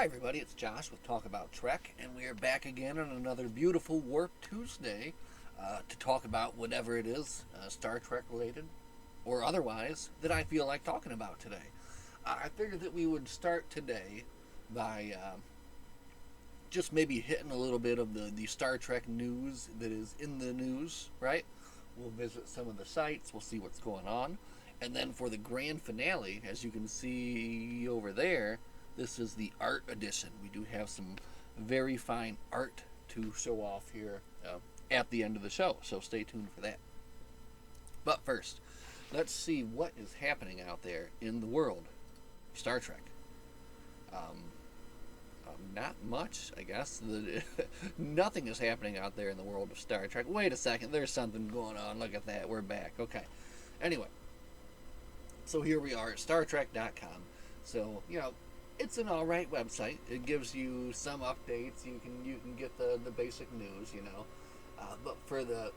Hi, everybody. It's Josh with Talk About Trek, and we are back again on another beautiful Warp Tuesday to talk about whatever it is, Star Trek related or otherwise, that I feel like talking about today. I figured that we would start today by just maybe hitting a little bit of the Star Trek news that is in the news, right? We'll visit some of the sites, we'll see what's going on. And then for the grand finale, as you can see over there, this is the art edition. We do have some very fine art to show off here at the end of the show, so stay tuned for that. But first, let's see what is happening out there in the world of Star Trek. Um, not much, I guess. Nothing is happening out there in the world of Star Trek. Wait a second, there's something going on. Look at that, we're back. Okay. Anyway, so here we are at StarTrek.com. So, it's an alright website. It gives you some updates. You can get the basic news, but for the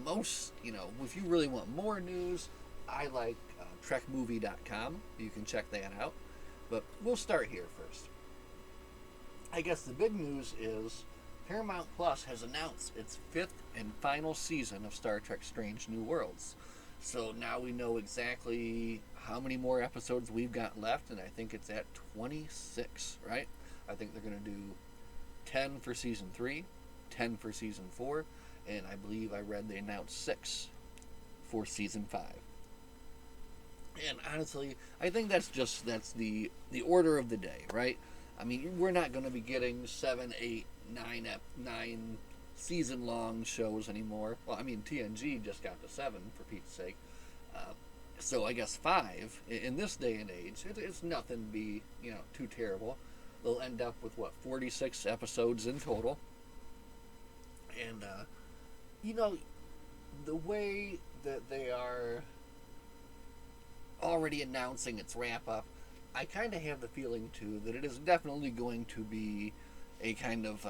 most, if you really want more news, I like TrekMovie.com. You can check that out. But we'll start here first. I guess the big news is Paramount Plus has announced its fifth and final season of Star Trek Strange New Worlds. So now we know exactly how many more episodes we've got left, and I think it's at 26, right? I think they're going to do 10 for season 3, 10 for season 4, and I believe I read they announced 6 for season 5. And honestly, I think that's the order of the day, right? I mean, we're not going to be getting 7, 8, 9 season long shows anymore. Well, I mean, TNG just got to 7, for Pete's sake. So I guess 5 in this day and age, it's nothing to be too terrible. They'll end up with 46 episodes in total. And the way that they are already announcing its wrap up, I kind of have the feeling too that it is definitely going to be a kind of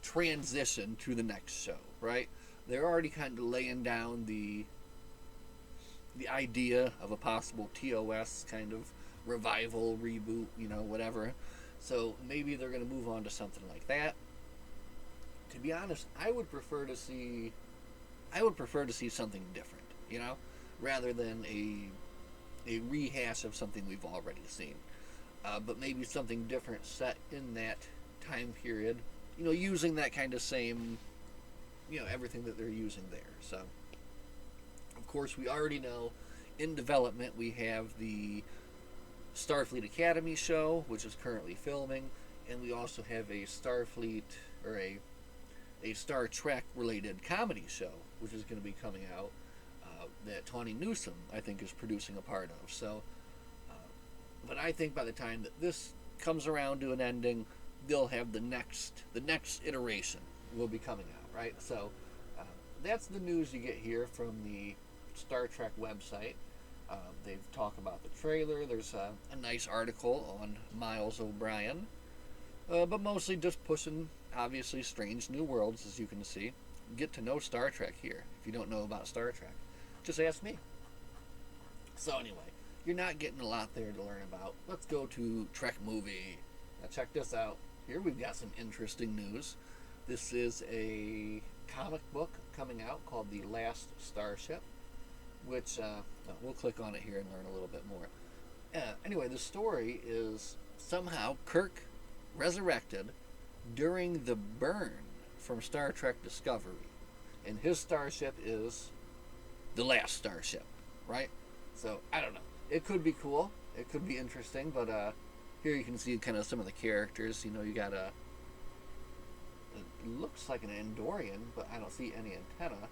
transition to the next show, right? They're already kind of laying down the idea of a possible TOS kind of revival, reboot, whatever. So maybe they're going to move on to something like that. To be honest, I would prefer to see something different, rather than a rehash of something we've already seen. But maybe something different set in that time period, using that kind of same, everything that they're using there. So, of course, we already know in development we have the Starfleet Academy show, which is currently filming, and we also have a Starfleet or a Star Trek related comedy show, which is going to be coming out that Tawny Newsome, I think, is producing a part of. So, but I think by the time that this comes around to an ending, they'll have the next iteration will be coming out, right? So that's the news you get here from the Star Trek website. They've talked about the trailer. There's a nice article on Miles O'Brien, but mostly just pushing, obviously, Strange New Worlds, as you can see. Get to know Star Trek here. If you don't know about Star Trek, just ask me. So anyway, you're not getting a lot there to learn about. Let's go to Trek Movie. Now check this out. Here we've got some interesting news. This is a comic book coming out called The Last Starship, which we'll click on it here and learn a little bit more. Anyway, the story is somehow Kirk resurrected during the burn from Star Trek Discovery, and his starship is the Last Starship, right? So I don't know. It could be cool. It could be interesting, but here you can see kind of some of the characters. You got it looks like an Andorian, but I don't see any antenna.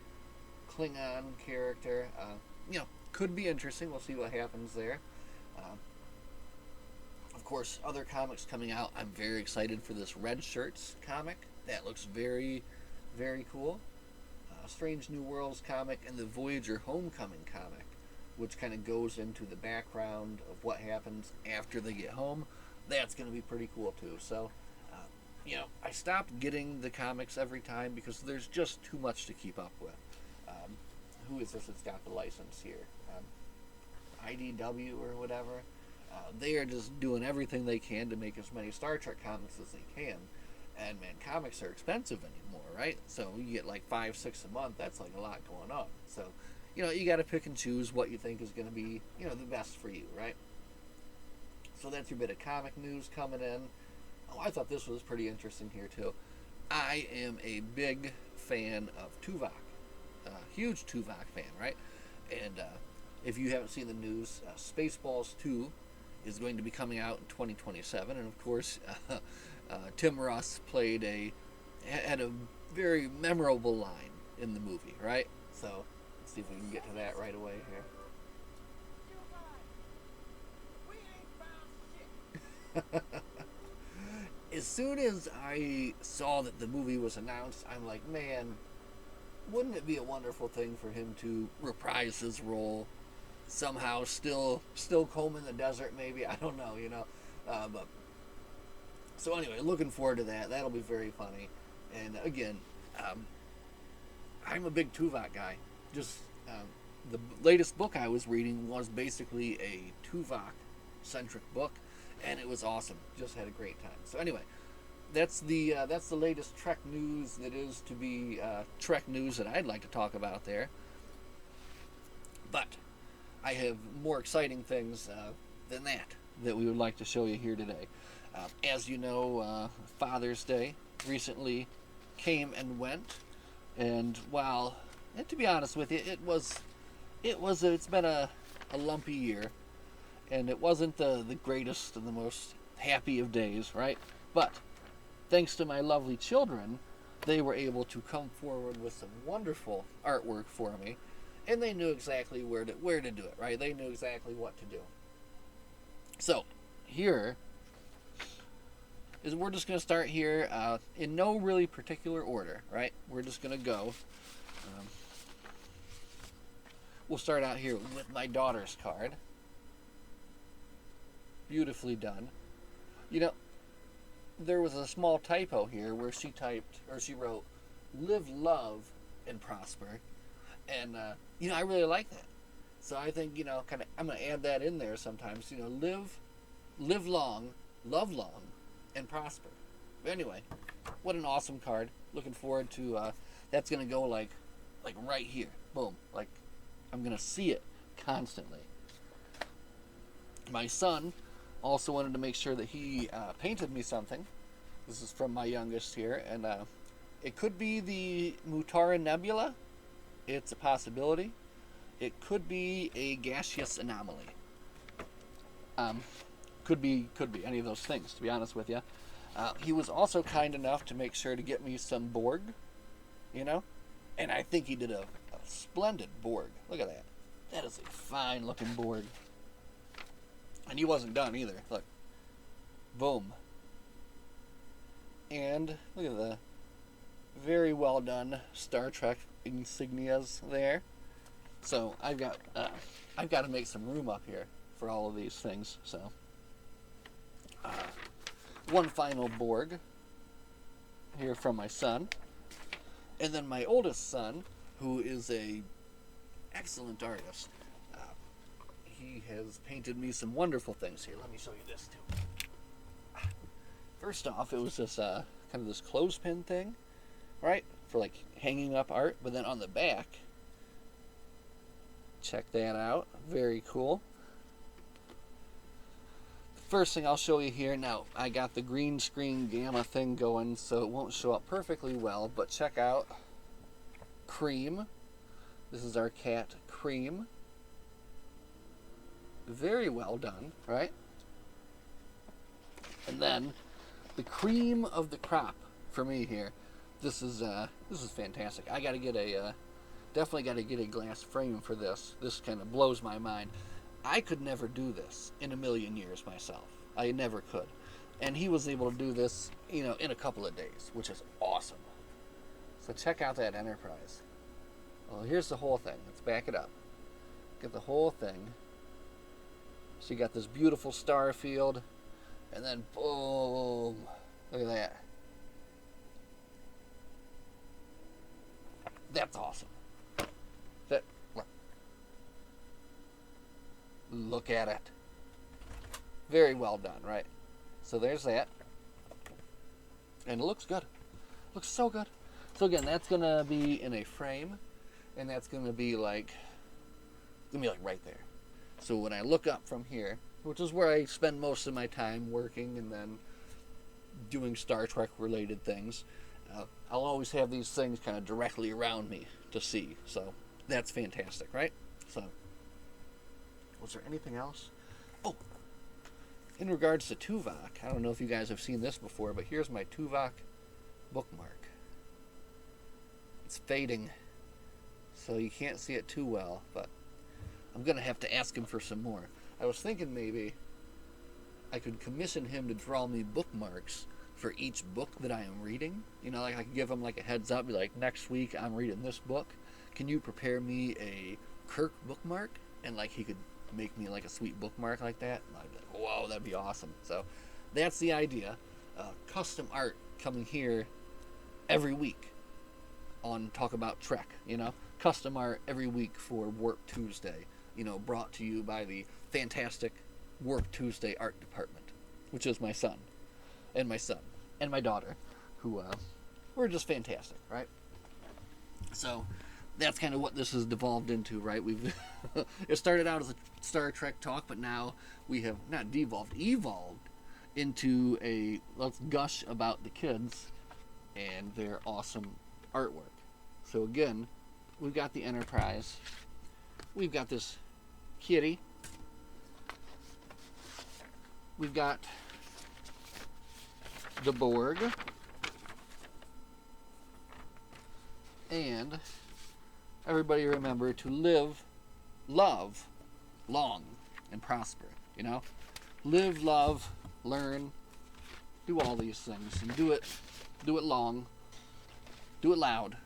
Klingon character. Could be interesting. We'll see what happens there. Of course, other comics coming out. I'm very excited for this Red Shirts comic. That looks very, very cool. Strange New Worlds comic and the Voyager Homecoming comic, which kind of goes into the background of what happens after they get home. That's going to be pretty cool too. So, I stopped getting the comics every time because there's just too much to keep up with. Who is this that's got the license here? IDW or whatever. They are just doing everything they can to make as many Star Trek comics as they can. And man, comics are expensive anymore, right? So you get like 5, 6 a month. That's like a lot going on. So, you got to pick and choose what you think is going to be, the best for you, right? So that's your bit of comic news coming in. Oh, I thought this was pretty interesting here too. I am a big fan of Tuvok, huge Tuvok fan, right? And if you haven't seen the news, Spaceballs 2 is going to be coming out in 2027, and of course, Tim Russ had a very memorable line in the movie, right? So let's see if we can get to that right away here. As soon as I saw that the movie was announced, I'm like, man, wouldn't it be a wonderful thing for him to reprise his role somehow, still combing the desert, maybe? I don't know, but so anyway, looking forward to that. That'll be very funny. And again, I'm a big Tuvok guy. Just the latest book I was reading was basically a Tuvok centric book, and it was awesome. Just had a great time. So anyway, that's the latest Trek news that is to be Trek news that I'd like to talk about there. But I have more exciting things than that we would like to show you here today. As you know, Father's Day recently came and went, and to be honest with you, it's been a lumpy year, and it wasn't the greatest and the most happy of days, right? But thanks to my lovely children, they were able to come forward with some wonderful artwork for me, and they knew exactly where to do it, right? They knew exactly what to do. So here is we're just going to start here in no really particular order, right? We're just going to go. We'll start out here with my daughter's card. Beautifully done. There was a small typo here where she wrote, "Live, love, and prosper," and I really like that. So I think I'm going to add that in there sometimes. Live long, love long, and prosper. But anyway, what an awesome card. Looking forward to that's going to go like right here. Boom. Like I'm going to see it constantly. My son also wanted to make sure that he painted me something. This is from my youngest here, and it could be the Mutara Nebula. It's a possibility. It could be a gaseous anomaly. Could be any of those things, to be honest with you. He was also kind enough to make sure to get me some Borg, and I think he did a splendid Borg. Look at that. That is a fine looking Borg. And he wasn't done either. Look. Boom. And look at the very well done Star Trek insignias there. So I've got to make some room up here for all of these things. So one final Borg here from my son, and then my oldest son, who is a excellent artist. He has painted me some wonderful things here. Let me show you this too. First off, it was this kind of this clothespin thing, right, for like hanging up art. But then on the back, check that out. Very cool. First thing I'll show you here, now I got the green screen gamma thing going, so it won't show up perfectly well, but check out Cream. This is our cat Cream. Very well done, right? And then the cream of the crop for me here. This is fantastic. I got to get definitely got to get a glass frame for this. This kind of blows my mind. I could never do this in a million years myself. I never could. And he was able to do this, in a couple of days, which is awesome. So check out that Enterprise. Well, here's the whole thing. Let's back it up. Get the whole thing. So you got this beautiful star field, and then boom. Look at that. That's awesome. Look at it. Very well done, right? So there's that. And it looks good. Looks so good. So again, that's going to be in a frame. And that's going to be like right there. So when I look up from here, which is where I spend most of my time working and then doing Star Trek related things, I'll always have these things kind of directly around me to see. So that's fantastic, right? So, was there anything else? Oh, in regards to Tuvok, I don't know if you guys have seen this before, but here's my Tuvok bookmark. It's fading, so you can't see it too well, but I'm going to have to ask him for some more. I was thinking maybe I could commission him to draw me bookmarks for each book that I am reading. You know, like I could give him like a heads up, be like, next week I'm reading this book. Can you prepare me a Kirk bookmark? And like he could make me like a sweet bookmark like that. And I'd be like, whoa, that'd be awesome. So that's the idea. Custom art coming here every week on Talk About Trek, you know. Custom art every week for Warp Tuesday, you know, brought to you by the fantastic Warp Tuesday art department, which is my son and my daughter, who were just fantastic, right? So that's kind of what this has devolved into, right? We've it started out as a Star Trek talk, but now we have not devolved, evolved into a let's gush about the kids and their awesome artwork. So again, we've got the Enterprise, we've got this kitty, we've got the Borg, and everybody remember to live, love, long, and prosper, you know? Live, love, learn, do all these things, and do it long, do it loud,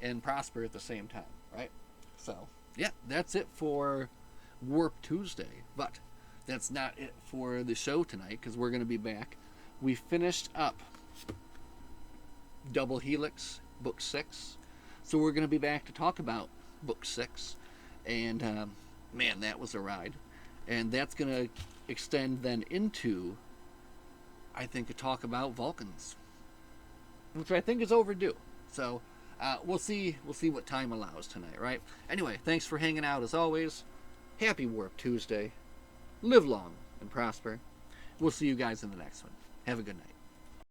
and prosper at the same time, right? So, yeah, that's it for Warp Tuesday, but that's not it for the show tonight, because we're going to be back. We finished up Double Helix, Book 6, so we're going to be back to talk about Book 6, and man, that was a ride, and that's going to extend then into, I think, a talk about Vulcans, which I think is overdue, so we'll see what time allows tonight, right? Anyway, thanks for hanging out as always. Happy Warp Tuesday. Live long and prosper. We'll see you guys in the next one. Have a good night.